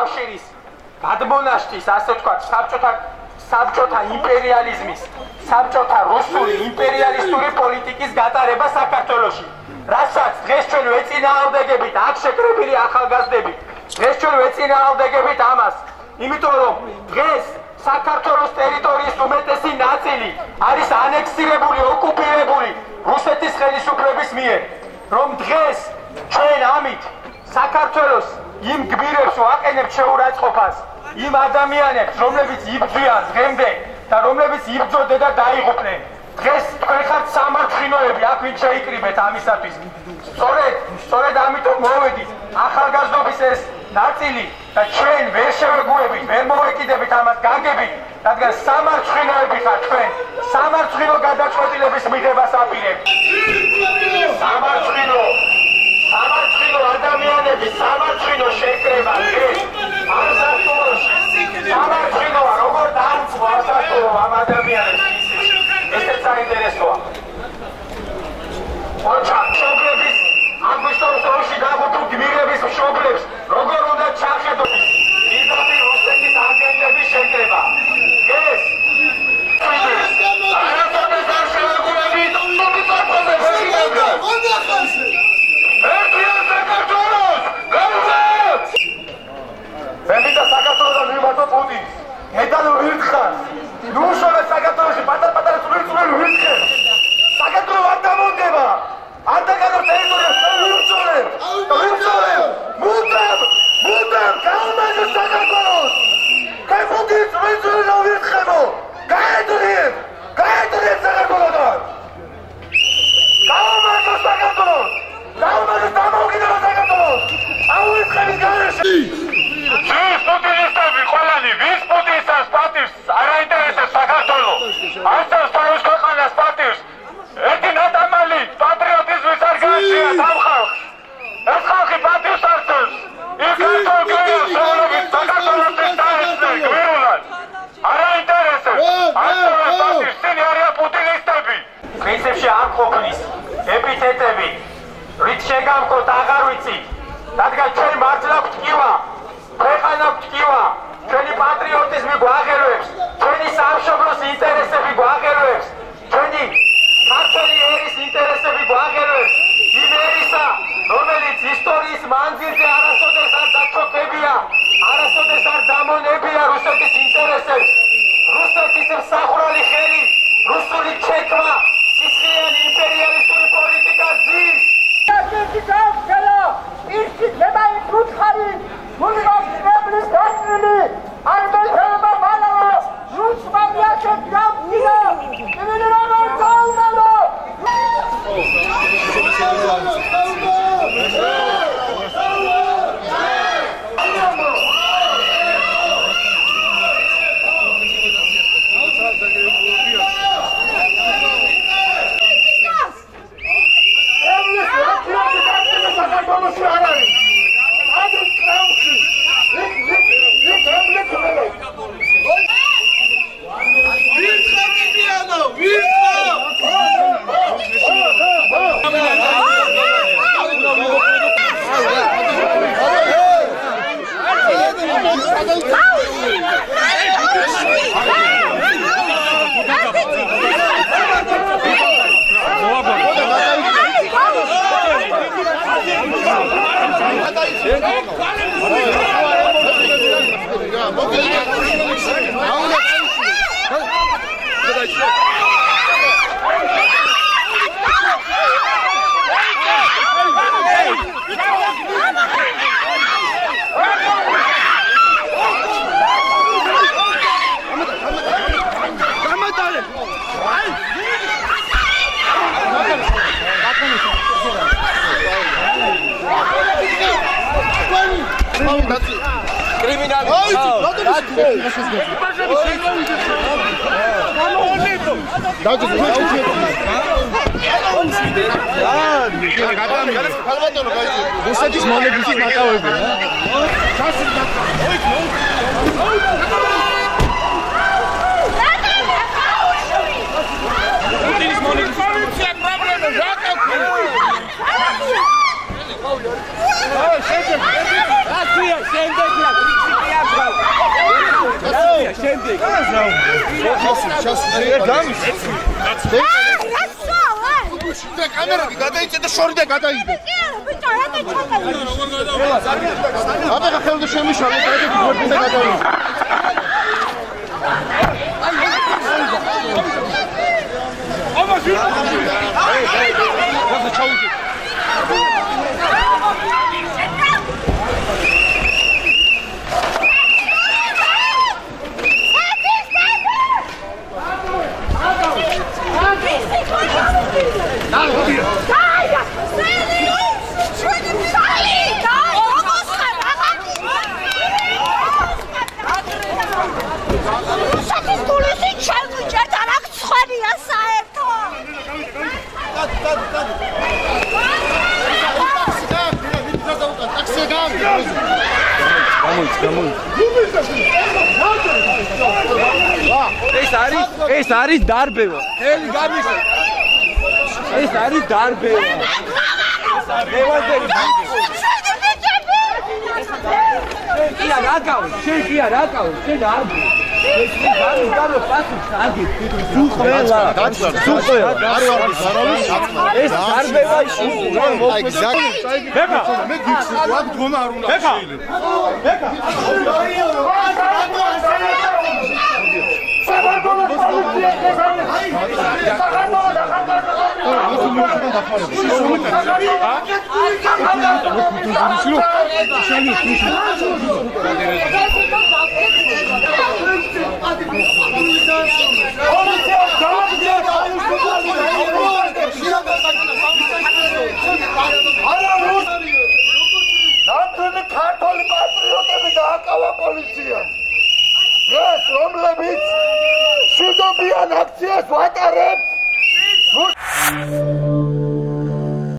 კავშირის გადმონაშთის, ასე ვთქვათ, საბჭოთა იმპერიალიზმის, საბჭოთა რუსული იმპერიალისტური პოლიტიკის გატარება საქართველოში. რასაც დღეს ჩვენ ვეწინააღმდეგებით, აქ შეკრებილი ახალგაზრდები, დღეს ჩვენ ვეწინააღმდეგებით ამას, იმიტომ რომ დღეს საქართველოს ტერიტორიის უმეტესი ნაწილი არის ანექსირებული, ოკუპირებული რუსეთის ხელისუფლების მიერ, რომ დღეს ჩვენ ამით საქართველოს იმ გმირებს ვაყენებთ შეურაცხყოფას, იმ ადამიანებს, რომლებიც იბრძვიან დღემდე და რომლებიც იბრძოდნენ და დაიღუპნენ. დღეს თქვენ ხართ სამარცხინოები, აქ ვინ შეიკრიბეთ ამისათვის. სწორედ ამიტომ მოვედით ახალგაზრდობის ეს ნაწილი და ჩვენ ვერ შევეგუებით, ვერ მოვეკიდებით ამას გაგებით, რადგან სამარცხინოები ხართ თქვენ, სამარცხინო გადაწყვეტილების მიღებას აპირებთ. სამარცხინო ადამიანების სამარცხინო შეკრება დღეს ამ საქართველოში სამარცხინოა, როგორ დაამწყო საქართველო ამ ადამიანებს. ესეც საინტერესოა. ოჩა მშობლების აგვისტოს დროში დაღუპულ გმირების მშობლებს როგორ უნდა ჩახედოთ პირდაპირ რუსეთის აგენტების შეკრება. ეს პრინციპში არ ყოფნის ეპითეტები, რით შეგამკოთ აღარ ვიცით, რადგან ჩვენ მართლა გვტკივა, ქვეყანა გვტკივა, ჩვენი პატრიოტიზმი გვაღერვებს, ჩვენი სამშობლოს ინტერესები გვაღერვებს, ჩვენი ქართველი ერის ინტერესები გვაღერვებს, იმ ერისა, რომელიც ისტორიის მანძილზე არასოდეს არ დაწოდებია, არასოდეს არ დამონებია რუსეთის ინტერესებს, რუსეთის მსახურალი ხელი, რუსული ჩექვა, სისხლიანი იმპერიალისტური პოლიტიკა ზის. რუსეთის მონებითი ნაკავები. პუტინის მონების პოლიცია პრობლემა რაკა. გამის. და კამერა გადაიწე და შორი და გადაიდე. ბიჭო, რატო ჩატოვე? აბა ხელზე შემიშალე და გორდი და გადაიდე. აბა ჟი. გასა ჩაუდი. ეს არის დარბევა. ელი გამიშე. ეს არის დარბევა. მევანდელი. კია რაკავი, შენ კია რაკავი, შენ არბი. ეს გამო პასუხს აგებ. თუ ყველა. თუ ყველა. ეს დარბევა შეიძლება. აი გზაკი. ბეკა, მე გიქს რა დგომა არ უნდა შეიძლება. ბეკა. ნამდვილი ქართული პატრიოტები დააკავა პოლიციას. დღეს რომლებიც მშვიდობიან აქციას ვატარებთ